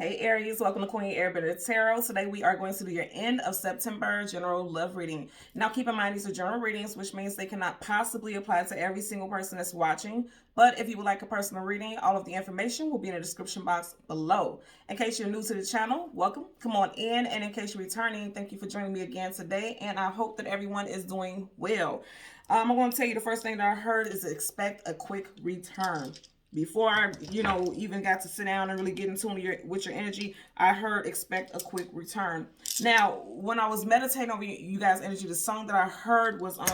Hey Aries, welcome to Queen Airbender Tarot. Today we are going to do your end of September general love reading. Now keep in mind these are general readings, which means they cannot possibly apply to every single person that's watching. But if you would like a personal reading, all of the information will be in the description box below. In case you're new to the channel, welcome. Come on in. And in case you're returning, thank you for joining me again today. And I hope that everyone is doing well. I'm going to tell you the first thing that I heard is expect a quick return. Before I, even got to sit down and really get in tune with your energy, I heard expect a quick return. Now, when I was meditating over you guys' energy, the song that I heard was, I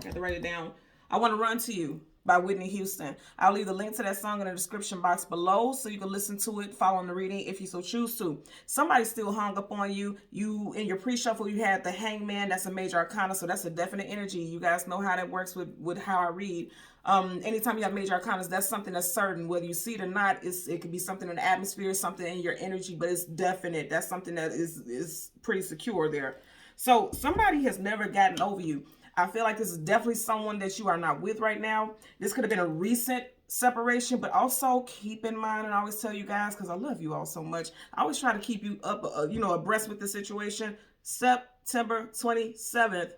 have to write it down. I Want to Run to You by Whitney Houston. I'll leave the link to that song in the description box below so you can listen to it following the reading if you so choose to. Somebody still hung up on you. You, in your pre-shuffle, you had the Hangman. That's a major arcana, so that's a definite energy. You guys know how that works with how I read. Anytime you have major arcanas, that's something that's certain. Whether you see it or not, it could be something in the atmosphere, something in your energy, but it's definite. That's something that is pretty secure there. So somebody has never gotten over you. I feel like this is definitely someone that you are not with right now. This could have been a recent separation, but also keep in mind, and I always tell you guys, because I love you all so much, I always try to keep you up, abreast with the situation. September 27th.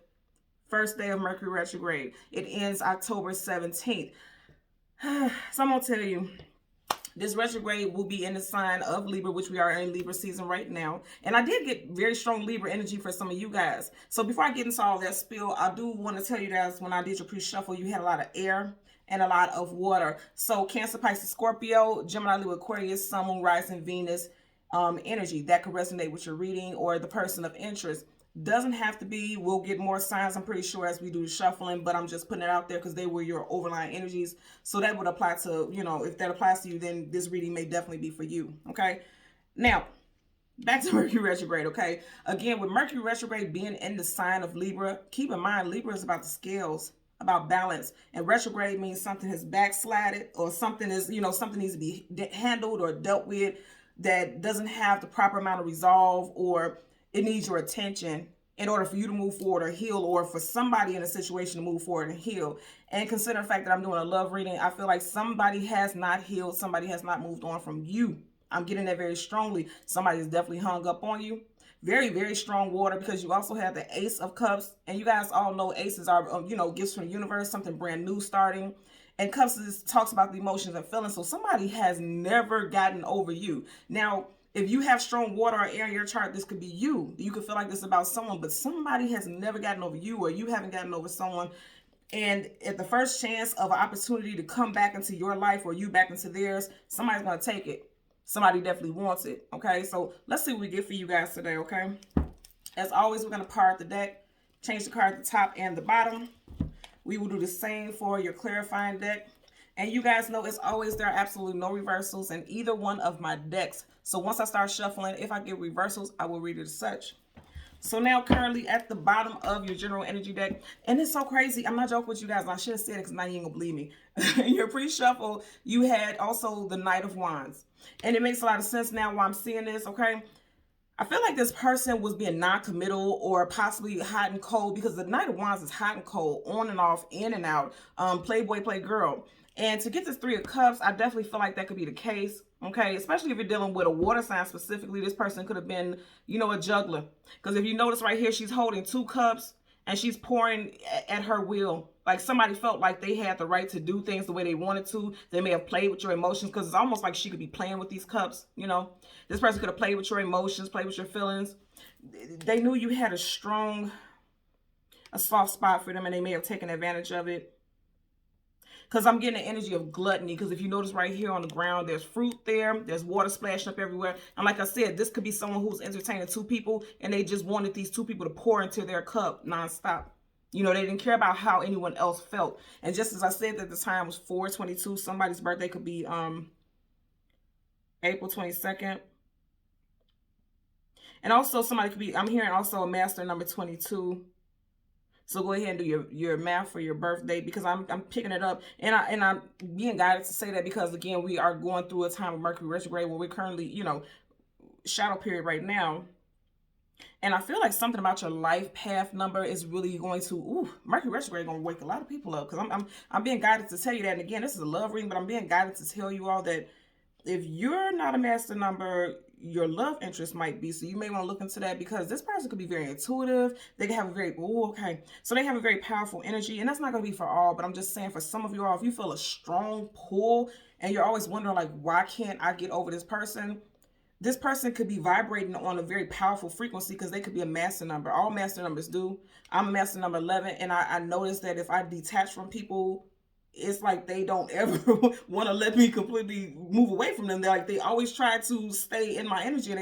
First day of Mercury retrograde. It ends October 17th. So I'm going to tell you, this retrograde will be in the sign of Libra, which we are in Libra season right now. And I did get very strong Libra energy for some of you guys. So before I get into all that spill, I do want to tell you guys, when I did your pre-shuffle, you had a lot of air and a lot of water. So Cancer, Pisces, Scorpio, Gemini, Leo, Aquarius, Sun, Moon, Rising, Venus energy. That could resonate with your reading or the person of interest. Doesn't have to be. We'll get more signs, I'm pretty sure, as we do the shuffling, but I'm just putting it out there because they were your overlying energies. So that would apply to, if that applies to you, then this reading may definitely be for you. Okay. Now, back to Mercury retrograde. Okay. Again, with Mercury retrograde being in the sign of Libra, keep in mind, Libra is about the scales, about balance. And retrograde means something has backslided, or something is, something needs to be handled or dealt with that doesn't have the proper amount of resolve, or it needs your attention in order for you to move forward or heal, or for somebody in a situation to move forward and heal. And consider the fact that I'm doing a love reading, I feel like somebody has not healed. Somebody has not moved on from you. I'm getting that very strongly. Somebody is definitely hung up on you. Very, very strong water, because you also have the Ace of Cups. And you guys all know aces are, gifts from the universe, something brand new starting. And Cups talks about the emotions and feelings. So somebody has never gotten over you. Now, if you have strong water or air in your chart, this could be you. You could feel like this about someone, but somebody has never gotten over you, or you haven't gotten over someone. And at the first chance of an opportunity to come back into your life, or you back into theirs, somebody's going to take it. Somebody definitely wants it. Okay, so let's see what we get for you guys today. Okay, as always, we're going to part the deck, change the card at the top and the bottom. We will do the same for your clarifying deck. And you guys know, as always, there are absolutely no reversals in either one of my decks. So once I start shuffling, if I get reversals, I will read it as such. So now currently at the bottom of your general energy deck, and it's so crazy, I'm not joking with you guys, and I should have said it because now you ain't gonna believe me. In your pre-shuffle, you had also the Knight of Wands. And it makes a lot of sense now why I'm seeing this, okay? I feel like this person was being non-committal, or possibly hot and cold, because the Knight of Wands is hot and cold, on and off, in and out, playboy, playgirl. And to get this Three of Cups, I definitely feel like that could be the case, okay? Especially if you're dealing with a water sign specifically. This person could have been, a juggler. Because if you notice right here, she's holding 2 cups, and she's pouring at her will. Like somebody felt like they had the right to do things the way they wanted to. They may have played with your emotions, because it's almost like she could be playing with these cups, This person could have played with your emotions, played with your feelings. They knew you had a soft spot for them, and they may have taken advantage of it. Because I'm getting the energy of gluttony. Because if you notice right here on the ground, there's fruit there. There's water splashing up everywhere. And like I said, this could be someone who's entertaining 2 people, and they just wanted these 2 people to pour into their cup nonstop. They didn't care about how anyone else felt. And just as I said that the time was 4/22, somebody's birthday could be April 22nd. And also somebody could be, I'm hearing also a master number 22. So go ahead and do your math for your birthday, because I'm picking it up, and I'm being guided to say that because, again, we are going through a time of Mercury retrograde where we're currently, shadow period right now. And I feel like something about your life path number is really going to, Mercury retrograde going to wake a lot of people up, because I'm being guided to tell you that. And again, this is a love reading, but I'm being guided to tell you all that if you're not a master number, your love interest might be. So you may want to look into that, because this person could be very intuitive. They can have a very, so they have a very powerful energy, and that's not going to be for all, but I'm just saying for some of you all, if you feel a strong pull and you're always wondering like, why can't I get over this person? This person could be vibrating on a very powerful frequency, because they could be a master number. All master numbers do. I'm a master number 11, and I noticed that if I detach from people, it's like they don't ever want to let me completely move away from them. They're like, they always try to stay in my energy, and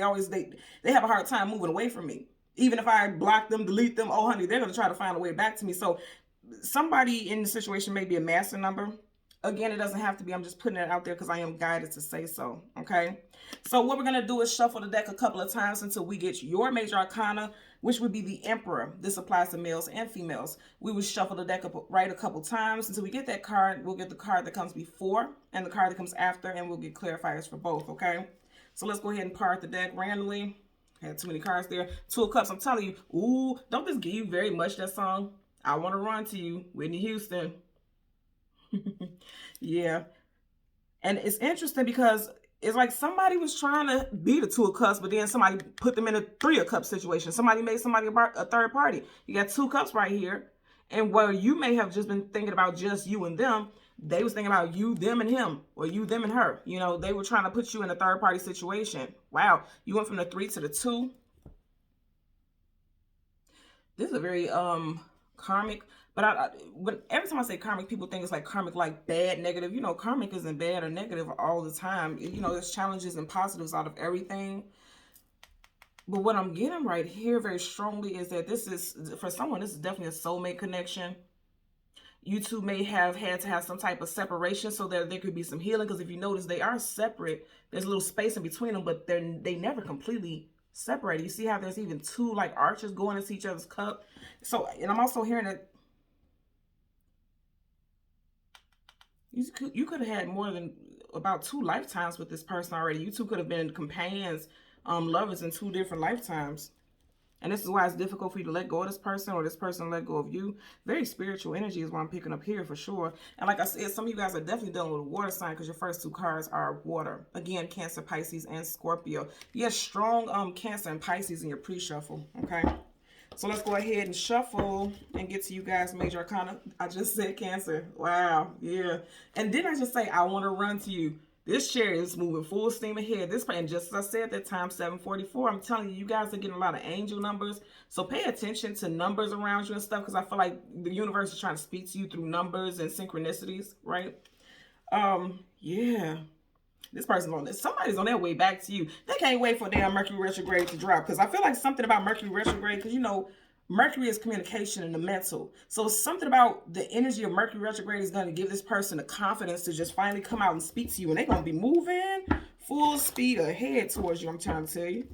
they have a hard time moving away from me. Even if I block them, delete them, oh honey, they're going to try to find a way back to me. So somebody in the situation may be a master number. Again, it doesn't have to be. I'm just putting it out there because I am guided to say so. Okay. So what we're going to do is shuffle the deck a couple of times until we get your major arcana, which would be the Emperor. This applies to males and females. We will shuffle the deck up right a couple times until we get that card. We'll get the card that comes before and the card that comes after, and we'll get clarifiers for both. Okay. So let's go ahead and part the deck randomly. I had too many cards there. 2 of Cups. I'm telling you. Ooh, don't this give you very much that song? I Want to Run to You, Whitney Houston. Yeah. And it's interesting because it's like somebody was trying to be the 2 of Cups, but then somebody put them in a 3 of Cups situation. Somebody made somebody a third party. You got 2 cups right here. And where you may have just been thinking about just you and them, they was thinking about you, them, and him, or you, them, and her. You know, they were trying to put you in a third party situation. Wow. You went from the 3 to the 2. This is a very karmic. But every time I say karmic, people think it's like karmic, like bad, negative. You know, karmic isn't bad or negative all the time. You know, there's challenges and positives out of everything. But what I'm getting right here very strongly is that this is, for someone, this is definitely a soulmate connection. You two may have had to have some type of separation so that there could be some healing. Because if you notice, they are separate. There's a little space in between them, but they never completely separated. You see how there's even 2 like arches going into each other's cup. So, and I'm also hearing that you could have had more than about 2 lifetimes with this person already. You two could have been companions, lovers in 2 different lifetimes. And this is why it's difficult for you to let go of this person, or this person let go of you. Very spiritual energy is what I'm picking up here for sure. And like I said, some of you guys are definitely dealing with a water sign, because your first 2 cards are water. Again, Cancer, Pisces, and Scorpio. You have strong Cancer and Pisces in your pre-shuffle, okay? So let's go ahead and shuffle and get to you guys' major arcana. I just said Cancer. Wow. Yeah. And didn't I just say, I want to run to you? This chariot is moving full steam ahead. This, and just as I said, that time 744, I'm telling you, you guys are getting a lot of angel numbers. So pay attention to numbers around you and stuff, because I feel like the universe is trying to speak to you through numbers and synchronicities, right? Yeah. This person's on this. Somebody's on their way back to you. They can't wait for damn Mercury retrograde to drop, because I feel like something about Mercury retrograde, because you know, Mercury is communication and the mental. So something about the energy of Mercury retrograde is going to give this person the confidence to just finally come out and speak to you. And they're going to be moving full speed ahead towards you, I'm trying to tell you.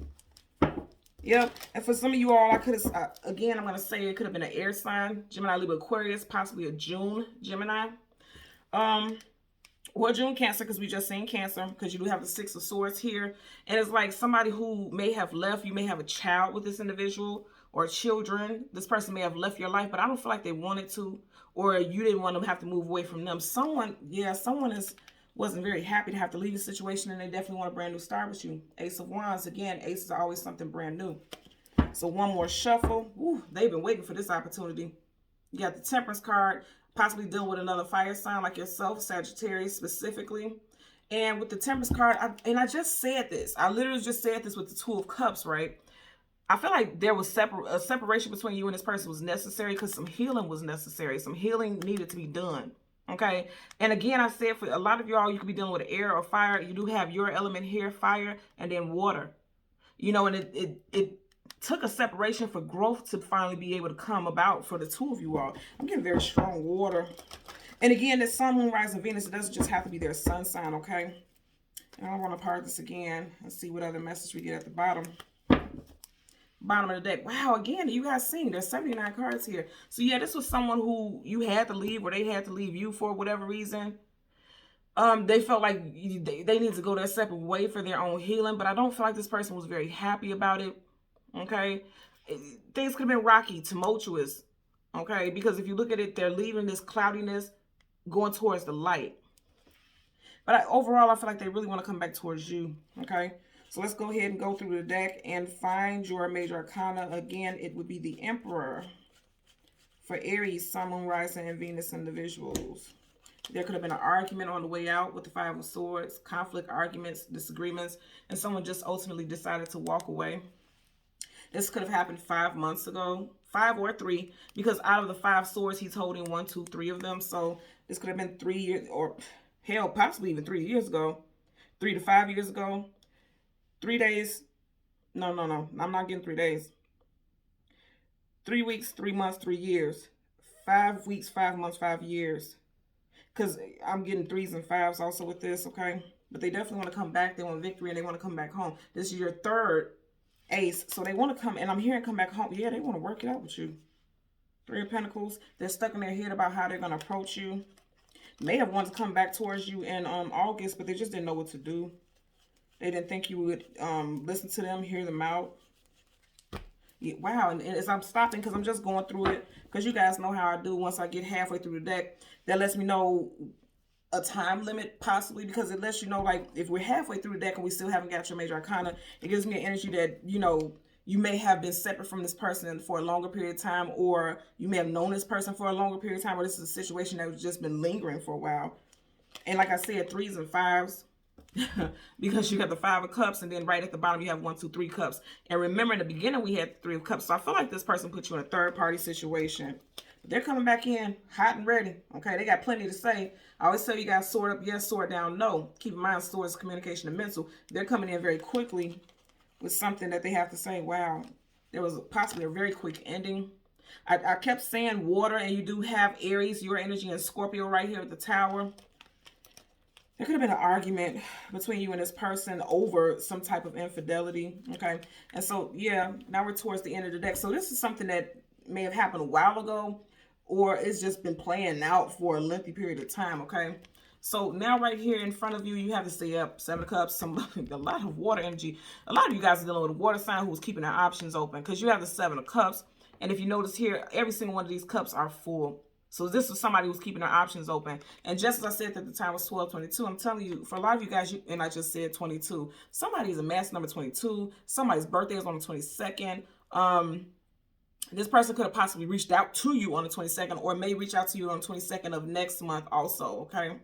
Yep. And for some of you all, I could have, again, I'm going to say it could have been an air sign, Gemini, Libra, Aquarius, possibly a June Gemini. Well, June Cancer, because we just seen Cancer, because you do have the 6 of Swords here. And it's like somebody who may have left. You may have a child with this individual, or children. This person may have left your life, but I don't feel like they wanted to, or you didn't want to have to move away from them. Someone wasn't very happy to have to leave the situation, and they definitely want a brand new start with you. Ace of Wands. Again, aces are always something brand new. So one more shuffle. Ooh, they've been waiting for this opportunity. You got the Temperance card. Possibly dealing with another fire sign like yourself, Sagittarius specifically. And with the Temperance card, I just said this. I literally just said this with the 2 of Cups, right? I feel like there was a separation between you and this person was necessary, because some healing was necessary. Some healing needed to be done, okay? And again, I said for a lot of y'all, you could be dealing with air or fire. You do have your element here, fire, and then water. You know, and it took a separation for growth to finally be able to come about for the 2 of you all. I'm getting very strong water. And again, this Sun, Moon, Rising, Venus, it doesn't just have to be their sun sign, okay? And I want to part this again and see what other message we get at the bottom. Bottom of the deck. Wow, again, you guys seen there's 79 cards here. So yeah, this was someone who you had to leave, or they had to leave you for whatever reason. They felt like they need to go their separate way for their own healing, but I don't feel like this person was very happy about it. Okay, things could have been rocky, tumultuous. Okay, because if you look at it, they're leaving this cloudiness, going towards the light. But overall, I feel like they really want to come back towards you, okay? So let's go ahead and go through the deck and find your major arcana. Again, it would be the Emperor for Aries, Sun, Moon, Rising, and Venus individuals. There could have been an argument on the way out with the Five of Swords, conflict, arguments, disagreements, and someone just ultimately decided to walk away. This could have happened 5 months ago, 5 or 3, because out of the 5 swords, he's holding 1, 2, 3 of them. So this could have been 3 years, or hell, possibly even 3 years ago, 3 to 5 years ago, 3 days. No, I'm not getting 3 days. 3 weeks, 3 months, 3 years, 5 weeks, 5 months, 5 years. Because I'm getting 3s and 5s also with this, okay? But they definitely want to come back. They want victory, and they want to come back home. This is your 3rd ace. So they want to come, and I'm hearing come back home. Yeah, they want to work it out with you. 3 of Pentacles. They're stuck in their head about how they're going to approach you. May have wanted to come back towards you in August, but they just didn't know what to do. They didn't think you would listen to them, hear them out. Yeah, wow, and as I'm stopping, because I'm just going through it, because you guys know how I do once I get halfway through the deck, that lets me know a time limit, possibly, because it lets you know, like, if we're halfway through the deck and we still haven't got your major arcana, it gives me an energy that, you know, you may have been separate from this person for a longer period of time, or you may have known this person for a longer period of time, or this is a situation that has just been lingering for a while. And like I said, 3s and 5s. Because you got the 5 of Cups, and then right at the bottom you have 1, 2, 3 cups. And remember, in the beginning we had 3 of Cups. So I feel like this person put you in a third-party situation. But they're coming back in hot and ready. Okay, they got plenty to say. I always tell you guys, sword up, yes, sword down, no. Keep in mind, swords, communication, and mental. They're coming in very quickly with something that they have to say. Wow, there was possibly a very quick ending. I kept saying water, and you do have Aries, your energy, and Scorpio right here at the Tower. There could have been an argument between you and this person over some type of infidelity, okay? And so, yeah, now we're towards the end of the deck. So this is something that may have happened a while ago, or it's just been playing out for a lengthy period of time, okay? So now right here in front of you, you have to stay up, 7 of Cups, a lot of water energy. A lot of you guys are dealing with a water sign who's keeping their options open, because you have the 7 of Cups. And if you notice here, every single one of these cups are full. So this was somebody who's keeping their options open. And just as I said that the time was 12/22, I'm telling you, for a lot of you guys, and I just said 22, somebody's a mass number 22. Somebody's birthday is on the 22nd. This person could have possibly reached out to you on the 22nd, or may reach out to you on the 22nd of next month also, okay?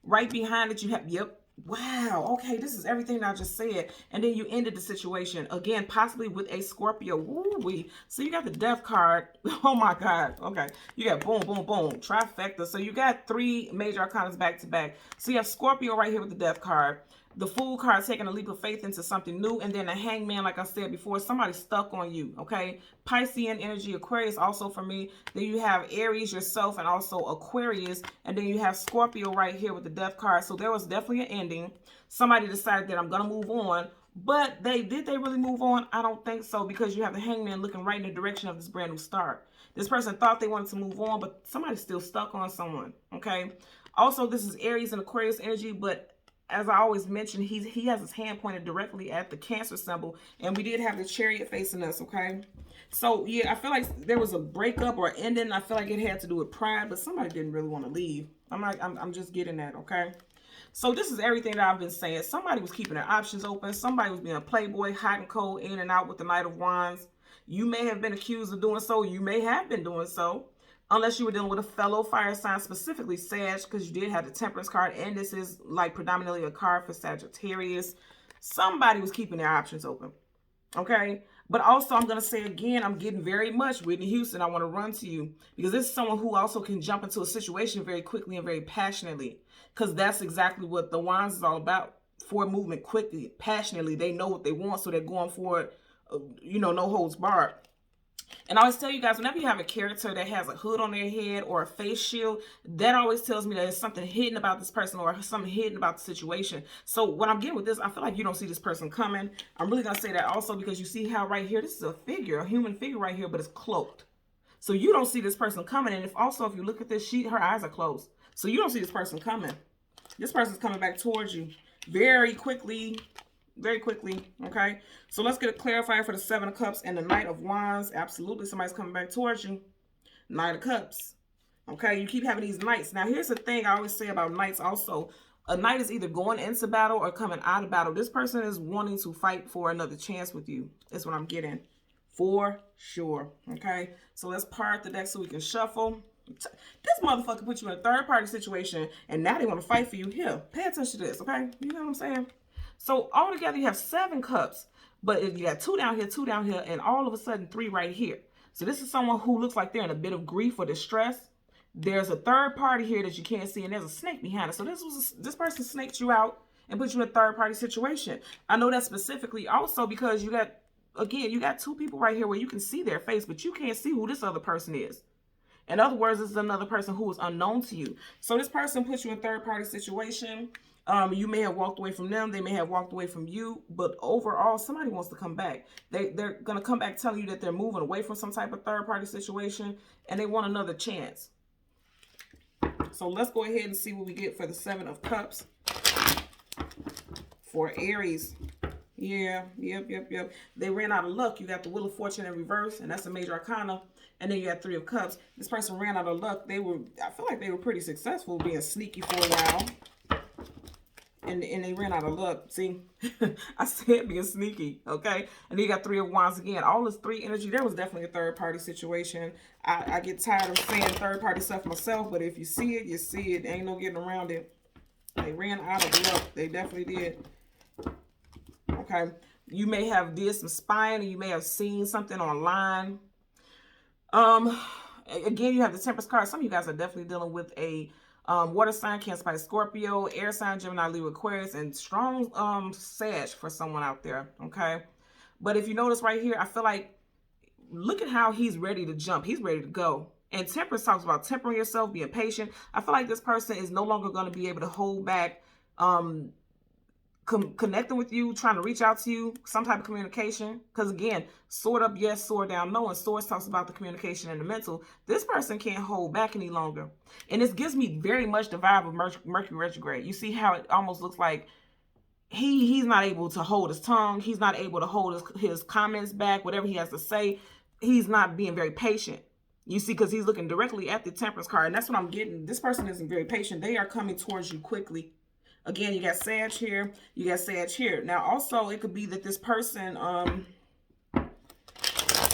Right behind it, you have, yep. Wow, okay, this is everything I just said. And then you ended the situation, again, possibly with a Scorpio. Woo-wee. So you got the Death card. Oh, my God. Okay, you got boom, boom, boom, trifecta. So you got 3 major arcanas back to back. So you have Scorpio right here with the Death card. The Fool card, taking a leap of faith into something new. And then the Hangman, like I said before, somebody stuck on you, okay? Piscean energy, Aquarius also for me. Then you have Aries, yourself, and also Aquarius. And then you have Scorpio right here with the Death card. So there was definitely an ending. Somebody decided that I'm going to move on. But did they really move on? I don't think so, because you have the Hangman looking right in the direction of this brand new start. This person thought they wanted to move on, but somebody's still stuck on someone, okay? Also, this is Aries and Aquarius energy, but as I always mention, he has his hand pointed directly at the Cancer symbol, and we did have the Chariot facing us, okay? So, yeah, I feel like there was a breakup or ending. I feel like it had to do with pride, but somebody didn't really want to leave. I'm just getting that, okay? So this is everything that I've been saying. Somebody was keeping their options open. Somebody was being a playboy, hot and cold, in and out with the Knight of Wands. You may have been accused of doing so. You may have been doing so. Unless you were dealing with a fellow fire sign, specifically Sag, because you did have the Temperance card, and this is like predominantly a card for Sagittarius. Somebody was keeping their options open, okay? But also, I'm going to say again, I'm getting very much Whitney Houston. I want to run to you, because this is someone who also can jump into a situation very quickly and very passionately, because that's exactly what the Wands is all about. Forward movement quickly, passionately. They know what they want, so they're going for it, you know, no holds barred. And I always tell you guys, whenever you have a character that has a hood on their head or a face shield, that always tells me that there's something hidden about this person or something hidden about the situation. So what I'm getting with this, I feel like you don't see this person coming. I'm really going to say that also because you see how right here, this is a figure, a human figure right here, but it's cloaked. So you don't see this person coming. And if you look at this sheet, her eyes are closed. So you don't see this person coming. This person's coming back towards you very quickly. Very quickly, okay? So let's get a clarifier for the 7 of Cups and the Knight of Wands. Absolutely, somebody's coming back towards you. Knight of Cups. Okay, you keep having these knights. Now, here's the thing I always say about knights also. A knight is either going into battle or coming out of battle. This person is wanting to fight for another chance with you. That's what I'm getting. For sure. Okay. So let's part the deck so we can shuffle. This motherfucker put you in a third party situation and now they want to fight for you. Here, pay attention to this. Okay. You know what I'm saying? So altogether you have 7 cups, but you got 2 down here, 2 down here, and all of a sudden 3 right here. So this is someone who looks like they're in a bit of grief or distress. There's a third party here that you can't see, and there's a snake behind it. So this person snaked you out and put you in a third party situation. I know that specifically also because you got 2 people right here where you can see their face, but you can't see who this other person is. In other words, this is another person who is unknown to you. So this person puts you in a third party situation. You may have walked away from them. They may have walked away from you. But overall, somebody wants to come back. They're going to come back telling you that they're moving away from some type of third party situation and they want another chance. So let's go ahead and see what we get for the 7 of Cups for Aries. Yeah, yep. They ran out of luck. You got the Wheel of Fortune in reverse, and that's a major arcana. And then you got 3 of Cups. This person ran out of luck. I feel like they were pretty successful being sneaky for a while. And they ran out of luck. See, I said being sneaky, okay? And then you got 3 of Wands again. All this 3 energy, there was definitely a third party situation. I get tired of saying third party stuff myself, but if you see it, you see it. Ain't no getting around it. They ran out of luck. They definitely did. Okay. You may have did some spying, or you may have seen something online. Again, you have the Temperance card. Some of you guys are definitely dealing with a water sign, Cancer, Pisces, Scorpio, air sign, Gemini, Libra, Aquarius, and strong Sag for someone out there, okay? But if you notice right here, I feel like, look at how he's ready to jump. He's ready to go. And Temperance talks about tempering yourself, being patient. I feel like this person is no longer going to be able to hold back connecting with you, trying to reach out to you, some type of communication. Because again, sword up, yes, sword down, no. And swords talks about the communication and the mental. This person can't hold back any longer. And this gives me very much the vibe of Mercury retrograde. You see how it almost looks like he's not able to hold his tongue. He's not able to hold his comments back, whatever he has to say. He's not being very patient. You see, because he's looking directly at the Temperance card. And that's what I'm getting. This person isn't very patient. They are coming towards you quickly. Again, you got Sag here. You got Sag here. Now, also, it could be that this person,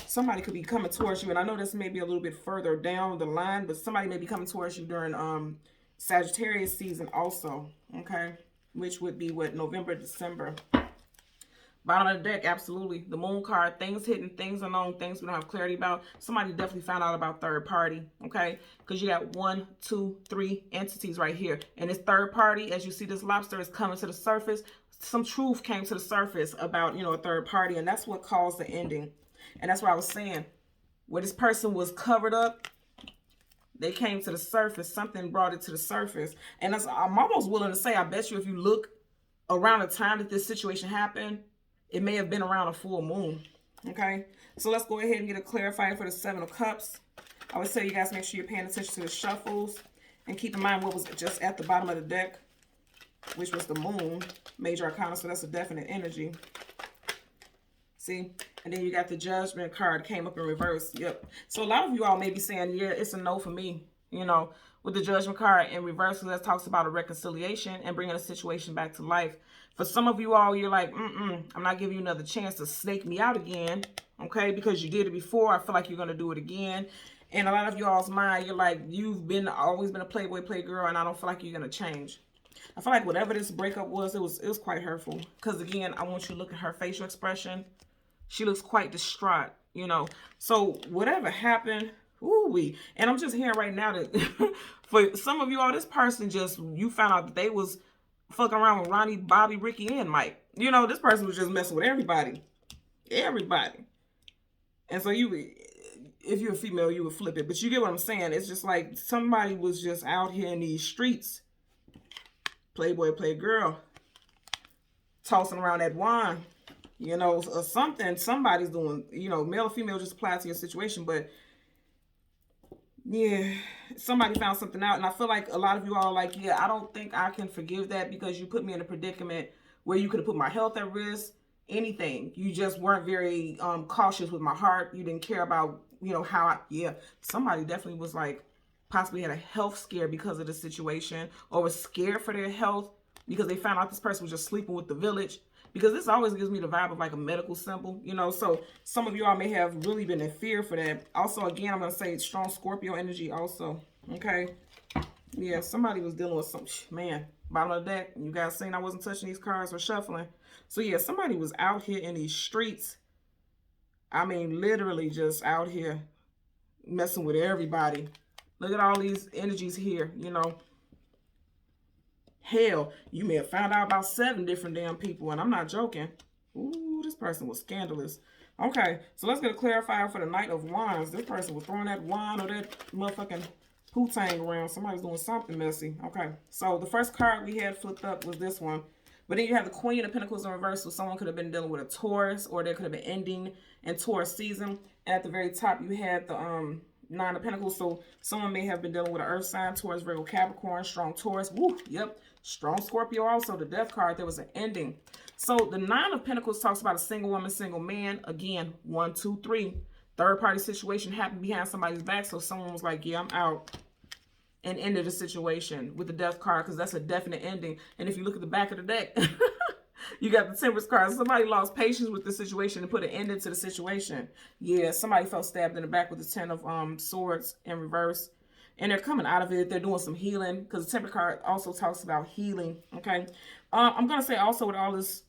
somebody could be coming towards you. And I know this may be a little bit further down the line, but somebody may be coming towards you during Sagittarius season also. Okay. Which would be what? November, December. Bottom of the deck, absolutely. The Moon card, things hidden, things unknown, things we don't have clarity about. Somebody definitely found out about third party, okay? Because you got 1, 2, 3 entities right here. And this third party, as you see this lobster is coming to the surface. Some truth came to the surface about, a third party. And that's what caused the ending. And that's what I was saying. Where this person was covered up, they came to the surface. Something brought it to the surface. And I'm almost willing to say, I bet you if you look around the time that this situation happened, it may have been around a full moon, okay? So let's go ahead and get a clarifier for the 7 of Cups. I would tell you guys, make sure you're paying attention to the shuffles. And keep in mind what was just at the bottom of the deck, which was the moon, major arcana, so that's a definite energy. See? And then you got the Judgment card, came up in reverse. Yep. So a lot of you all may be saying, yeah, it's a no for me, with the Judgment card in reverse, that talks about a reconciliation and bringing a situation back to life. For some of you all, you're like, I'm not giving you another chance to snake me out again, okay? Because you did it before. I feel like you're going to do it again. And a lot of y'all's mind, you're like, you've always been a playboy, playgirl, and I don't feel like you're going to change. I feel like whatever this breakup was, it was quite hurtful. Because, again, I want you to look at her facial expression. She looks quite distraught, So whatever happened, ooh-wee. And I'm just hearing right now that for some of you all, this person you found out that they was fucking around with Roni, Bobby, Ricky, and Mike. This person was just messing with everybody. Everybody. And so if you're a female, you would flip it. But you get what I'm saying. It's just like somebody was just out here in these streets. Playboy, playgirl. Tossing around that wine. Or something. Somebody's doing, male or female just apply to your situation. But yeah, somebody found something out. And I feel like a lot of you all are like, yeah, I don't think I can forgive that because you put me in a predicament where you could have put my health at risk, anything. You just weren't very cautious with my heart. You didn't care about, somebody definitely was like, possibly had a health scare because of the situation or was scared for their health. because they found out this person was just sleeping with the village. Because this always gives me the vibe of like a medical symbol, you know. So some of y'all may have really been in fear for that. Also, again, I'm going to say strong Scorpio energy also. Okay. Yeah, somebody was dealing with some, man, bottom of the deck. You guys seen I wasn't touching these cards or shuffling. So yeah, somebody was out here in these streets. I mean, literally just out here messing with everybody. Look at all these energies here, you know. Hell, you may have found out about 7 different damn people, and I'm not joking. Ooh, this person was scandalous. Okay, so let's get a clarifier for the Knight of Wands. This person was throwing that wand or that motherfucking poo-tang around. Somebody's doing something messy. Okay, so the first card we had flipped up was this one. But then you have the Queen of Pentacles in reverse, so someone could have been dealing with a Taurus, or there could have been ending in Taurus season. And at the very top, you had the Nine of Pentacles, so someone may have been dealing with an Earth sign, Taurus, Virgo, Capricorn, strong Taurus. Woo, yep, strong Scorpio also. The Death card, there was an ending. So the Nine of Pentacles talks about a single woman, single man. Again, 1, 2, 3. Third party situation happened behind somebody's back, so someone was like, yeah, I'm out. And ended the situation with the Death card, because that's a definite ending. And if you look at the back of the deck, you got the Temperance card. Somebody lost patience with the situation and put an end to the situation. Yeah, somebody felt stabbed in the back with the 10 of Swords in reverse. And they're coming out of it. They're doing some healing, because the Temperance card also talks about healing. Okay. I'm going to say also with all this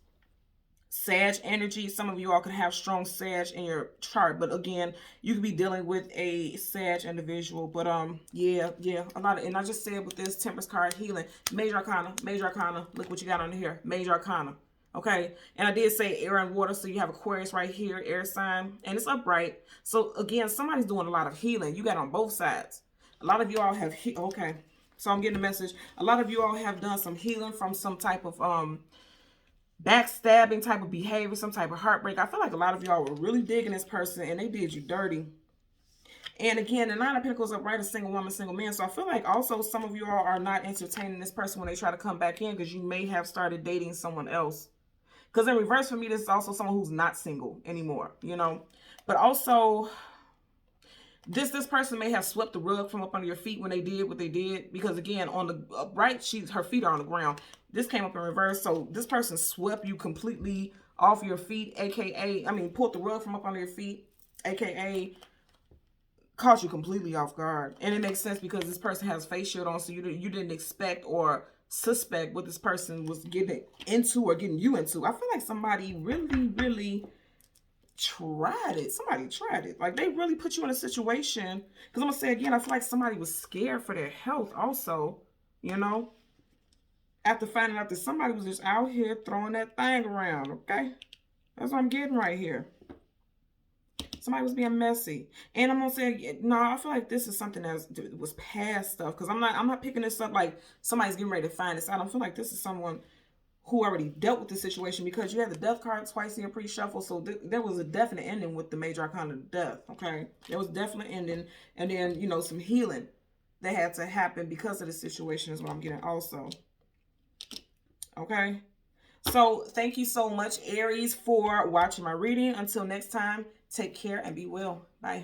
Sag energy, some of you all could have strong Sag in your chart, but again, you could be dealing with a Sag individual. But yeah, a lot of, and I just said with this Temperance card, healing, major arcana, look what you got on here, major arcana. Okay, and I did say air and water, so you have Aquarius right here, air sign, and it's upright. So again, somebody's doing a lot of healing. You got on both sides. A lot of you all have okay, so I'm getting a message. A lot of you all have done some healing from some type of backstabbing type of behavior, some type of heartbreak. I feel like a lot of y'all were really digging this person and they did you dirty. And again, the Nine of Pentacles upright, a single woman, single man. So I feel like also some of you all are not entertaining this person when they try to come back in, because you may have started dating someone else. Because in reverse for me, this is also someone who's not single anymore, you know. But also, this person may have swept the rug from up under your feet when they did what they did. Because again, on the upright, her feet are on the ground. This came up in reverse, so this person swept you completely off your feet, aka, I mean, pulled the rug from up under your feet, aka caught you completely off guard. And it makes sense because this person has face shield on, so you didn't expect or suspect what this person was getting into or getting you into. I feel like somebody really tried it. Somebody tried it. Like, they really put you in a situation. Because I'm going to say again, I feel like somebody was scared for their health also, you know. After finding out that somebody was just out here throwing that thing around, okay? That's what I'm getting right here. Somebody was being messy. And I'm going to say, no, I feel like this is something that was past stuff. Because I'm not picking this up like somebody's getting ready to find this out. I feel like this is someone who already dealt with the situation, because you had the Death card twice in your pre-shuffle. So there was a definite ending with the major arcana of death, okay? There was definitely ending. And then, you know, some healing that had to happen because of the situation is what I'm getting also. Okay, so thank you so much, Aries, for watching my reading. Until next time, take care and be well. Bye.